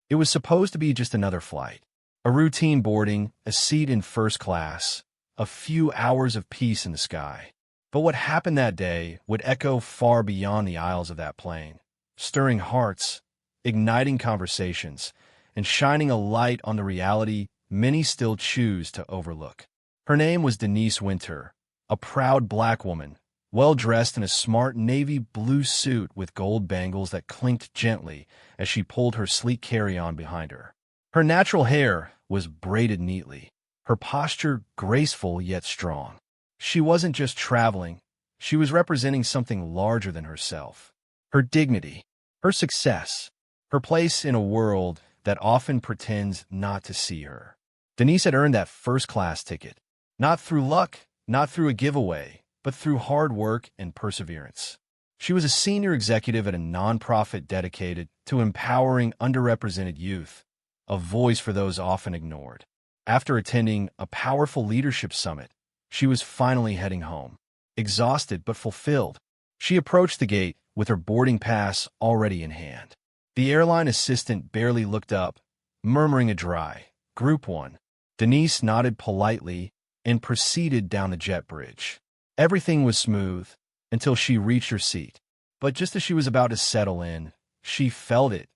It was supposed to be just another flight. A routine boarding, a seat in first class, a few hours of peace in the sky. But what happened that day would echo far beyond the aisles of that plane, stirring hearts, igniting conversations, and shining a light on the reality many still choose to overlook. Her name was Denise Winter, a proud black woman, well-dressed in a smart navy blue suit with gold bangles that clinked gently as she pulled her sleek carry-on behind her. Her natural hair was braided neatly, her posture graceful yet strong. She wasn't just traveling, she was representing something larger than herself. Her dignity, her success, her place in a world that often pretends not to see her. Denise had earned that first-class ticket, not through luck, not through a giveaway, but through hard work and perseverance. She was a senior executive at a nonprofit dedicated to empowering underrepresented youth, a voice for those often ignored. After attending a powerful leadership summit, she was finally heading home, exhausted but fulfilled. She approached the gate with her boarding pass already in hand. The airline assistant barely looked up, murmuring a dry, "Group 1." Denise nodded politely and proceeded down the jet bridge. Everything was smooth until she reached her seat. But just as she was about to settle in, she felt it.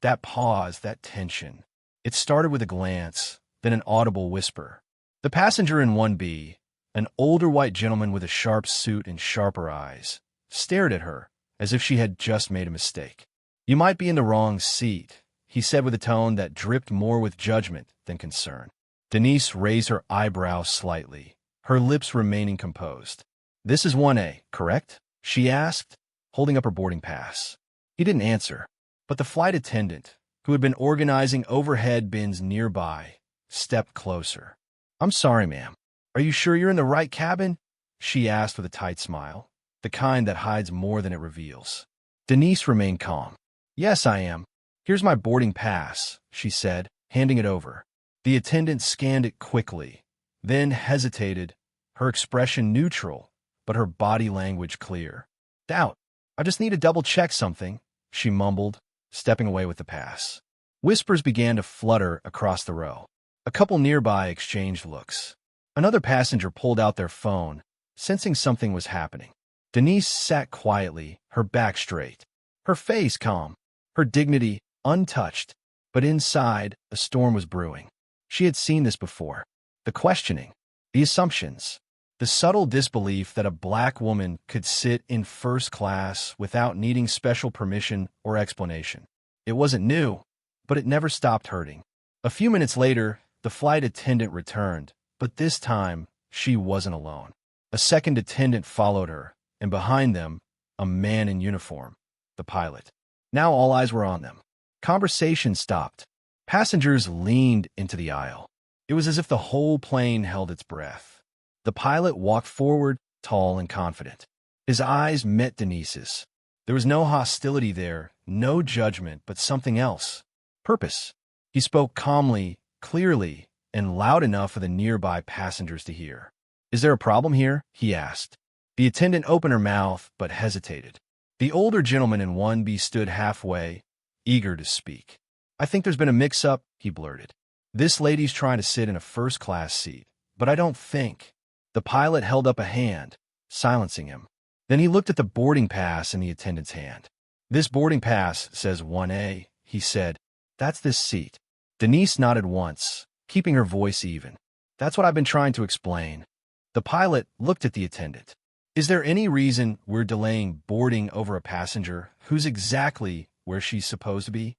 That pause, that tension. It started with a glance, then an audible whisper. The passenger in 1B, an older white gentleman with a sharp suit and sharper eyes, stared at her as if she had just made a mistake. "You might be in the wrong seat," he said with a tone that dripped more with judgment than concern. Denise raised her eyebrows slightly, her lips remaining composed. "This is 1A, correct?" she asked, holding up her boarding pass. He didn't answer, but the flight attendant, who had been organizing overhead bins nearby, stepped closer. "I'm sorry, ma'am. Are you sure you're in the right cabin?" she asked with a tight smile, the kind that hides more than it reveals. Denise remained calm. "Yes, I am. Here's my boarding pass," she said, handing it over. The attendant scanned it quickly, then hesitated, her expression neutral, but her body language clear. "Doubt. I just need to double-check something," she mumbled, stepping away with the pass. Whispers began to flutter across the row. A couple nearby exchanged looks. Another passenger pulled out their phone, sensing something was happening. Denise sat quietly, her back straight, her face calm, her dignity untouched, but inside, a storm was brewing. She had seen this before. The questioning, the assumptions, the subtle disbelief that a black woman could sit in first class without needing special permission or explanation. It wasn't new, but it never stopped hurting. A few minutes later, the flight attendant returned, but this time, she wasn't alone. A second attendant followed her, and behind them, a man in uniform, the pilot. Now all eyes were on them. Conversation stopped. Passengers leaned into the aisle. It was as if the whole plane held its breath. The pilot walked forward, tall and confident. His eyes met Denise's. There was no hostility there, no judgment, but something else. Purpose. He spoke calmly, clearly, and loud enough for the nearby passengers to hear. "Is there a problem here?" he asked. The attendant opened her mouth, but hesitated. The older gentleman in 1B stood halfway, eager to speak. "I think there's been a mix-up," he blurted. "This lady's trying to sit in a first-class seat, but I don't think." The pilot held up a hand, silencing him. Then he looked at the boarding pass in the attendant's hand. "This boarding pass says 1A, he said. "That's this seat." Denise nodded once, keeping her voice even. "That's what I've been trying to explain." The pilot looked at the attendant. "Is there any reason we're delaying boarding over a passenger who's exactly where she's supposed to be?"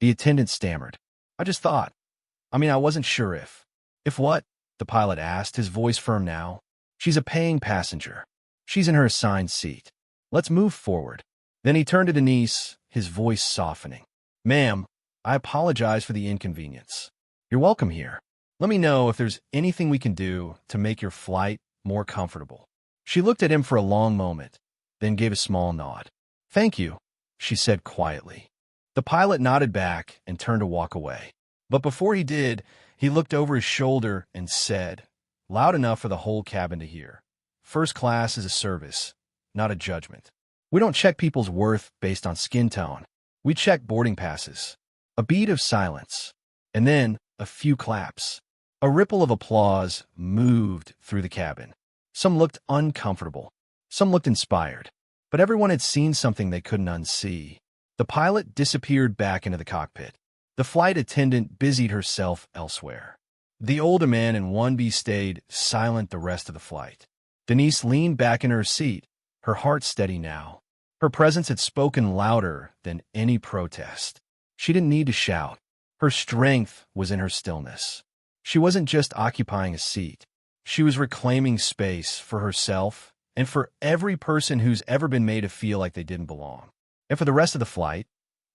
The attendant stammered. "I just thought. I wasn't sure if." "If what?" the pilot asked, his voice firm now. "She's a paying passenger. She's in her assigned seat. Let's move forward." Then he turned to Denise, his voice softening. "Ma'am, I apologize for the inconvenience. You're welcome here. Let me know if there's anything we can do to make your flight more comfortable." She looked at him for a long moment, then gave a small nod. "Thank you," she said quietly. The pilot nodded back and turned to walk away. But before he did, he looked over his shoulder and said, loud enough for the whole cabin to hear, "First class is a service, not a judgment. We don't check people's worth based on skin tone. We check boarding passes." A beat of silence, and then a few claps. A ripple of applause moved through the cabin. Some looked uncomfortable. Some looked inspired. But everyone had seen something they couldn't unsee. The pilot disappeared back into the cockpit. The flight attendant busied herself elsewhere. The older man in 1B stayed silent the rest of the flight. Denise leaned back in her seat, her heart steady now. Her presence had spoken louder than any protest. She didn't need to shout. Her strength was in her stillness. She wasn't just occupying a seat. She was reclaiming space for herself and for every person who's ever been made to feel like they didn't belong. And for the rest of the flight,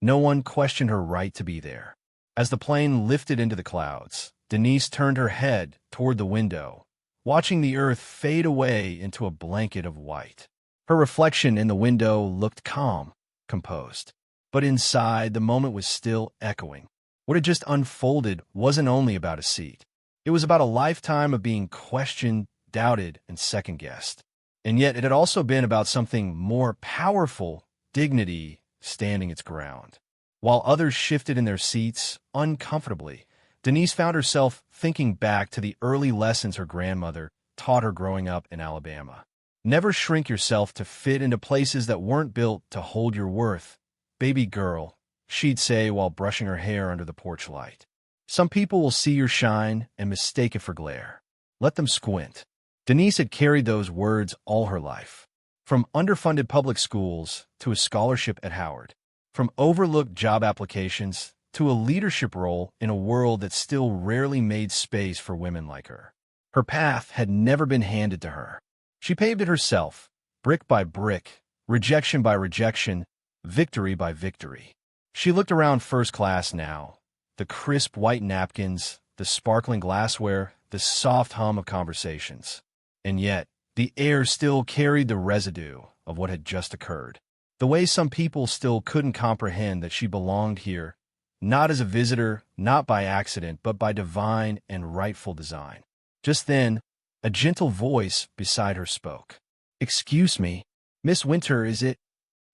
no one questioned her right to be there. As the plane lifted into the clouds, Denise turned her head toward the window, watching the earth fade away into a blanket of white. Her reflection in the window looked calm, composed. But inside, the moment was still echoing. What had just unfolded wasn't only about a seat. It was about a lifetime of being questioned, doubted, and second-guessed. And yet it had also been about something more powerful, dignity standing its ground. While others shifted in their seats uncomfortably, Denise found herself thinking back to the early lessons her grandmother taught her growing up in Alabama. Never shrink yourself to fit into places that weren't built to hold your worth. Baby girl, she'd say while brushing her hair under the porch light. Some people will see your shine and mistake it for glare. Let them squint. Denise had carried those words all her life. From underfunded public schools to a scholarship at Howard. From overlooked job applications to a leadership role in a world that still rarely made space for women like her. Her path had never been handed to her. She paved it herself, brick by brick, rejection by rejection, victory by victory. She looked around first class now. The crisp white napkins, the sparkling glassware, the soft hum of conversations. And yet, the air still carried the residue of what had just occurred. The way some people still couldn't comprehend that she belonged here, not as a visitor, not by accident, but by divine and rightful design. Just then, a gentle voice beside her spoke. "Excuse me, Miss Winter, is it?"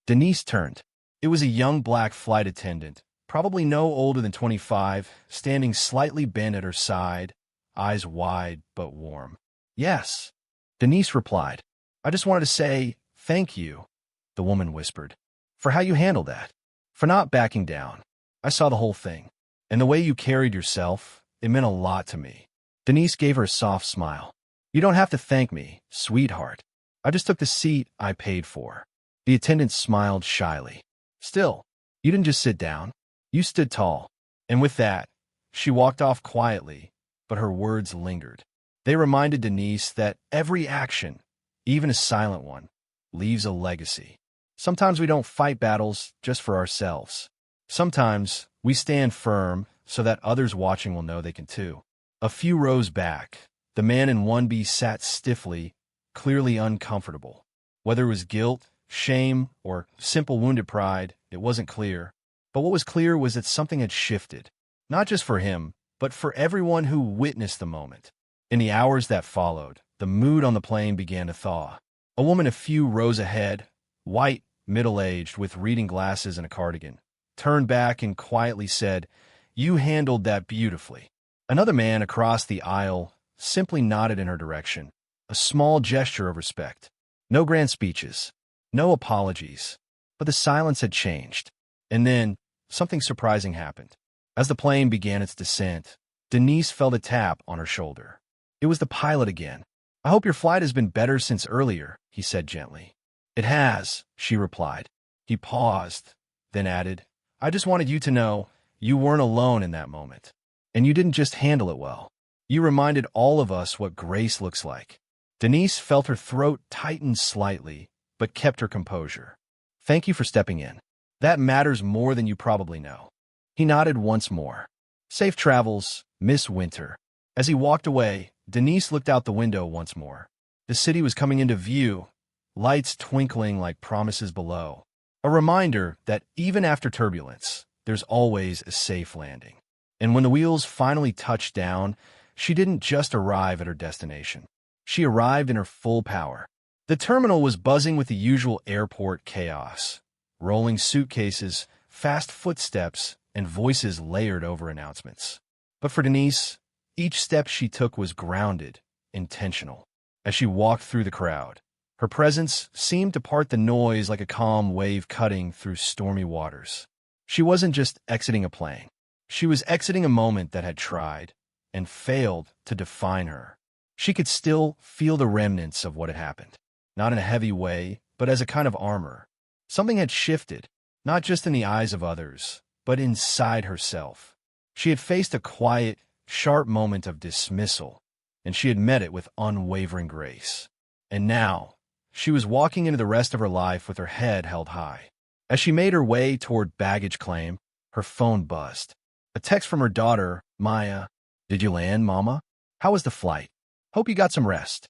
Denise turned. It was a young black flight attendant, probably no older than 25, standing slightly bent at her side, eyes wide but warm. "Yes," Denise replied. "I just wanted to say thank you," the woman whispered, "for how you handled that, for not backing down. I saw the whole thing, and the way you carried yourself, it meant a lot to me." Denise gave her a soft smile. "You don't have to thank me, sweetheart. I just took the seat I paid for." The attendant smiled shyly. "Still, you didn't just sit down. You stood tall." And with that, she walked off quietly, but her words lingered. They reminded Denise that every action, even a silent one, leaves a legacy. Sometimes we don't fight battles just for ourselves. Sometimes we stand firm so that others watching will know they can too. A few rows back, the man in 1B sat stiffly, clearly uncomfortable. Whether it was guilt, shame, or simple wounded pride, it wasn't clear. But what was clear was that something had shifted, not just for him, but for everyone who witnessed the moment. In the hours that followed, the mood on the plane began to thaw. A woman a few rows ahead, white, middle-aged, with reading glasses and a cardigan, turned back and quietly said, "You handled that beautifully." Another man across the aisle simply nodded in her direction, a small gesture of respect. No grand speeches, no apologies, but the silence had changed. And then, something surprising happened. As the plane began its descent, Denise felt a tap on her shoulder. It was the pilot again. "I hope your flight has been better since earlier," he said gently. "It has," she replied. He paused, then added, "I just wanted you to know you weren't alone in that moment. And you didn't just handle it well. You reminded all of us what grace looks like." Denise felt her throat tighten slightly, but kept her composure. "Thank you for stepping in. That matters more than you probably know." He nodded once more. "Safe travels, Miss Winter." As he walked away, Denise looked out the window once more. The city was coming into view, lights twinkling like promises below. A reminder that even after turbulence, there's always a safe landing. And when the wheels finally touched down, she didn't just arrive at her destination. She arrived in her full power. The terminal was buzzing with the usual airport chaos. Rolling suitcases, fast footsteps, and voices layered over announcements. But for Denise, each step she took was grounded, intentional. As she walked through the crowd, her presence seemed to part the noise like a calm wave cutting through stormy waters. She wasn't just exiting a plane. She was exiting a moment that had tried and failed to define her. She could still feel the remnants of what had happened, not in a heavy way, but as a kind of armor. Something had shifted, not just in the eyes of others, but inside herself. She had faced a quiet, sharp moment of dismissal, and she had met it with unwavering grace. And now, she was walking into the rest of her life with her head held high. As she made her way toward baggage claim, her phone buzzed. A text from her daughter, Maya. "Did you land, Mama? How was the flight? Hope you got some rest."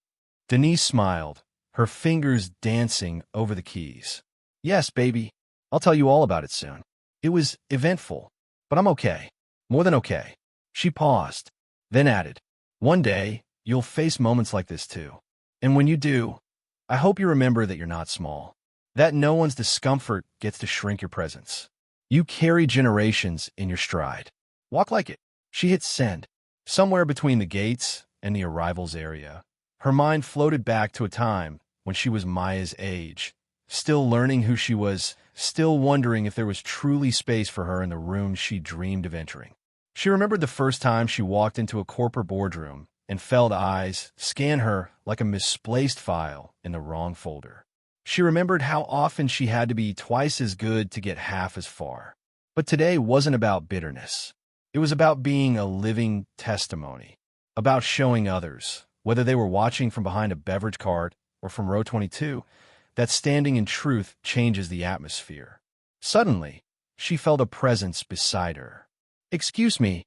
Denise smiled, her fingers dancing over the keys. "Yes, baby. I'll tell you all about it soon. It was eventful, but I'm okay. More than okay." She paused, then added, "One day, you'll face moments like this too. And when you do, I hope you remember that you're not small, that no one's discomfort gets to shrink your presence. You carry generations in your stride. Walk like it." She hit send. Somewhere between the gates and the arrivals area, her mind floated back to a time when she was Maya's age, still learning who she was, still wondering if there was truly space for her in the room she dreamed of entering. She remembered the first time she walked into a corporate boardroom and felt eyes scan her like a misplaced file in the wrong folder. She remembered how often she had to be twice as good to get half as far. But today wasn't about bitterness. It was about being a living testimony, about showing others, whether they were watching from behind a beverage cart or from row 22, that standing in truth changes the atmosphere. Suddenly, she felt a presence beside her. "Excuse me,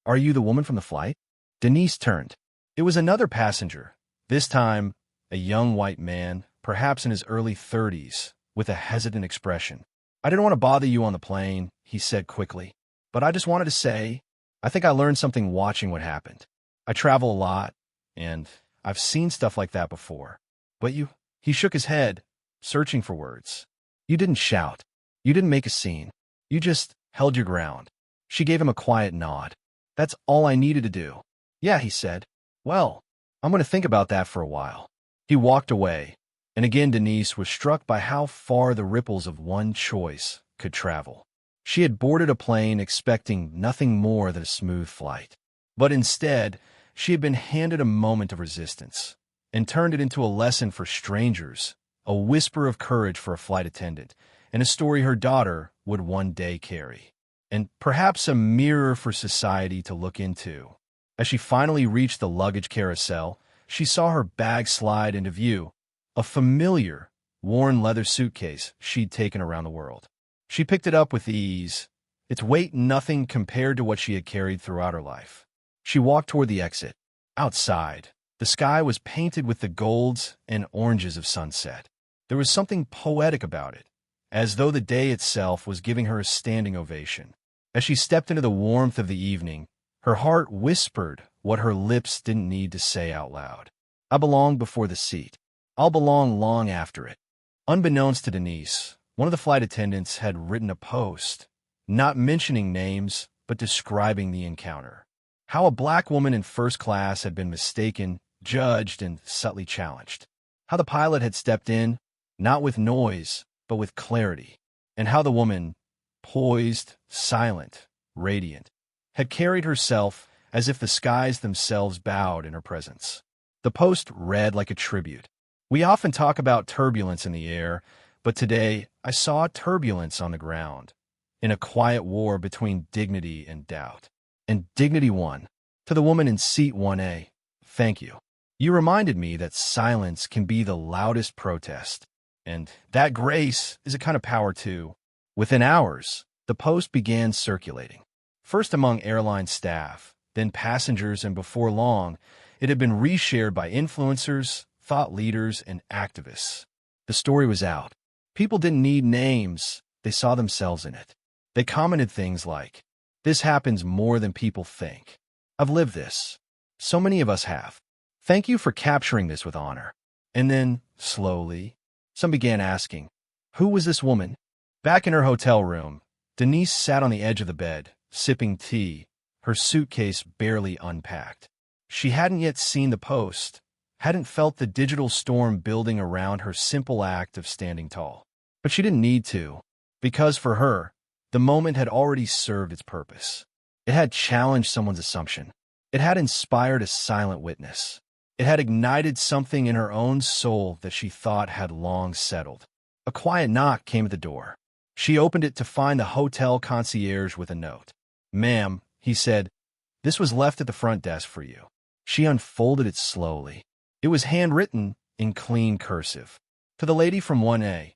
are you the woman from the flight?" Denise turned. It was another passenger, this time a young white man, perhaps in his early 30s, with a hesitant expression. "I didn't want to bother you on the plane," he said quickly, "but I just wanted to say, I think I learned something watching what happened. I travel a lot, and I've seen stuff like that before. But you—" He shook his head, searching for words. "You didn't shout. You didn't make a scene. You just held your ground." She gave him a quiet nod. "That's all I needed to do." "Yeah," he said. "Well, I'm going to think about that for a while." He walked away, and again Denise was struck by how far the ripples of one choice could travel. She had boarded a plane expecting nothing more than a smooth flight. But instead, she had been handed a moment of resistance and turned it into a lesson for strangers, a whisper of courage for a flight attendant, and a story her daughter would one day carry. And perhaps a mirror for society to look into. As she finally reached the luggage carousel, she saw her bag slide into view, a familiar, worn leather suitcase she'd taken around the world. She picked it up with ease, its weight nothing compared to what she had carried throughout her life. She walked toward the exit. Outside, the sky was painted with the golds and oranges of sunset. There was something poetic about it, as though the day itself was giving her a standing ovation. As she stepped into the warmth of the evening, her heart whispered what her lips didn't need to say out loud. "I belong before the seat. I'll belong long after it." Unbeknownst to Denise, one of the flight attendants had written a post, not mentioning names, but describing the encounter. How a black woman in first class had been mistaken, judged, and subtly challenged. How the pilot had stepped in, not with noise, but with clarity. And how the woman, poised, silent, radiant, had carried herself as if the skies themselves bowed in her presence. The post read like a tribute. "We often talk about turbulence in the air, but today I saw turbulence on the ground, in a quiet war between dignity and doubt. And dignity won. To the woman in seat 1A, thank you. You reminded me that silence can be the loudest protest, and that grace is a kind of power too." Within hours, the post began circulating, first among airline staff, then passengers, and before long, it had been reshared by influencers, thought leaders, and activists. The story was out. People didn't need names, they saw themselves in it. They commented things like, "This happens more than people think. I've lived this. So many of us have. Thank you for capturing this with honor." And then, slowly, some began asking, who was this woman? Back in her hotel room, Denise sat on the edge of the bed, sipping tea, her suitcase barely unpacked. She hadn't yet seen the post, hadn't felt the digital storm building around her simple act of standing tall. But she didn't need to, because for her, the moment had already served its purpose. It had challenged someone's assumption. It had inspired a silent witness. It had ignited something in her own soul that she thought had long settled. A quiet knock came at the door. She opened it to find the hotel concierge with a note. "Ma'am," he said, "this was left at the front desk for you." She unfolded it slowly. It was handwritten in clean cursive. "To the lady from 1A,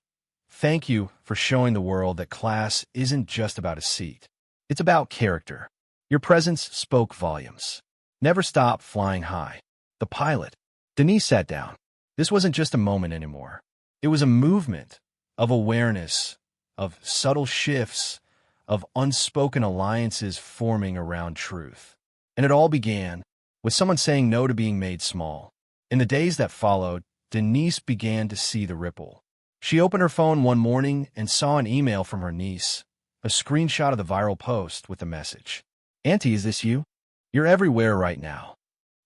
thank you for showing the world that class isn't just about a seat. It's about character. Your presence spoke volumes. Never stop flying high." The pilot. Denise sat down. This wasn't just a moment anymore. It was a movement of awareness, of subtle shifts, of unspoken alliances forming around truth. And it all began with someone saying no to being made small. In the days that followed, Denise began to see the ripple. She opened her phone one morning and saw an email from her niece, a screenshot of the viral post with the message. "Auntie, is this you? You're everywhere right now."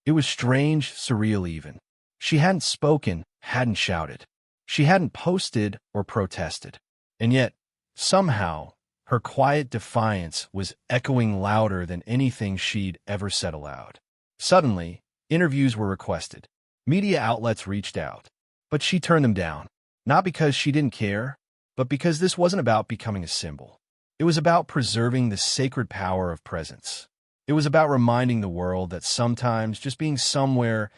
It was strange, surreal even. She hadn't spoken, hadn't shouted. She hadn't posted or protested. And yet, somehow, her quiet defiance was echoing louder than anything she'd ever said aloud. Suddenly, interviews were requested. Media outlets reached out. But she turned them down. Not because she didn't care, but because this wasn't about becoming a symbol. It was about preserving the sacred power of presence. It was about reminding the world that sometimes just being somewhere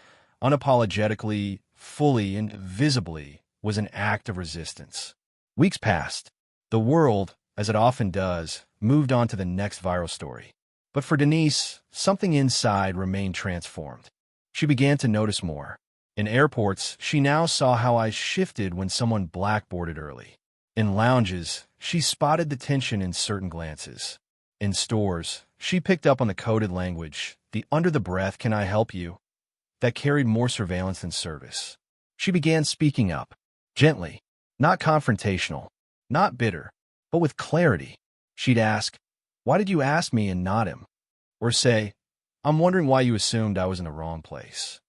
unapologetically, fully, and visibly was an act of resistance. Weeks passed. The world, as it often does, moved on to the next viral story. But for Denise, something inside remained transformed. She began to notice more. In airports, she now saw how eyes shifted when someone blackboarded early. In lounges, she spotted the tension in certain glances. In stores, she picked up on the coded language, the under-the-breath "can I help you?" that carried more surveillance than service. She began speaking up, gently, not confrontational, not bitter, but with clarity. She'd ask, "Why did you ask me and not him?" Or say, "I'm wondering why you assumed I was in the wrong place."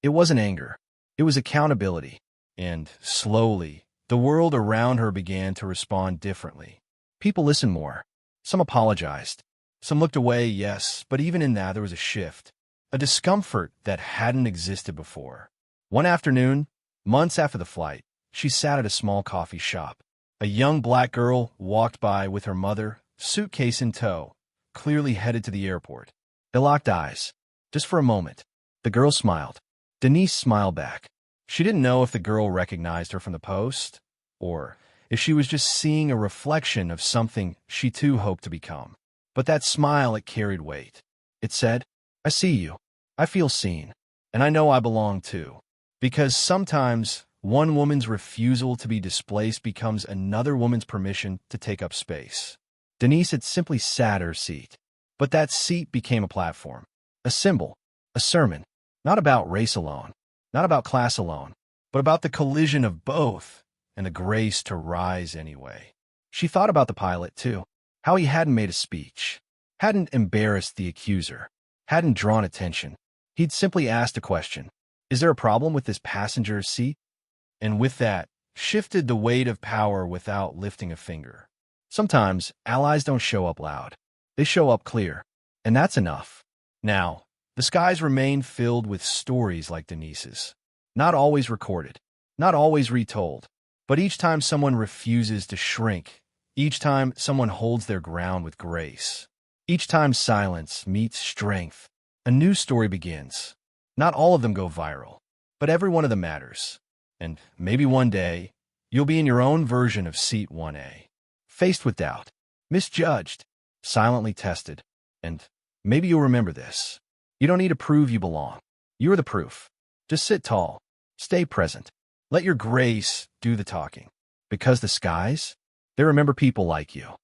It wasn't anger. It was accountability. And slowly, the world around her began to respond differently. People listened more. Some apologized. Some looked away, yes, but even in that there was a shift, a discomfort that hadn't existed before. One afternoon, months after the flight, she sat at a small coffee shop. A young black girl walked by with her mother, suitcase in tow, clearly headed to the airport. They locked eyes. Just for a moment. The girl smiled. Denise smiled back. She didn't know if the girl recognized her from the post, or if she was just seeing a reflection of something she too hoped to become. But that smile, it carried weight. It said, "I see you. I feel seen. And I know I belong too." Because sometimes one woman's refusal to be displaced becomes another woman's permission to take up space. Denise had simply sat her seat. But that seat became a platform, a symbol, a sermon, not about race alone, not about class alone, but about the collision of both and the grace to rise anyway. She thought about the pilot, too, how he hadn't made a speech, hadn't embarrassed the accuser, hadn't drawn attention. He'd simply asked a question, "Is there a problem with this passenger's seat?" And with that, shifted the weight of power without lifting a finger. Sometimes, allies don't show up loud. They show up clear, and that's enough. Now, the skies remain filled with stories like Denise's. Not always recorded, not always retold, but each time someone refuses to shrink, each time someone holds their ground with grace, each time silence meets strength, a new story begins. Not all of them go viral, but every one of them matters. And maybe one day, you'll be in your own version of Seat 1A, faced with doubt, misjudged, silently tested, and maybe you'll remember this. You don't need to prove you belong. You're the proof. Just sit tall. Stay present. Let your grace do the talking. Because the skies, they remember people like you.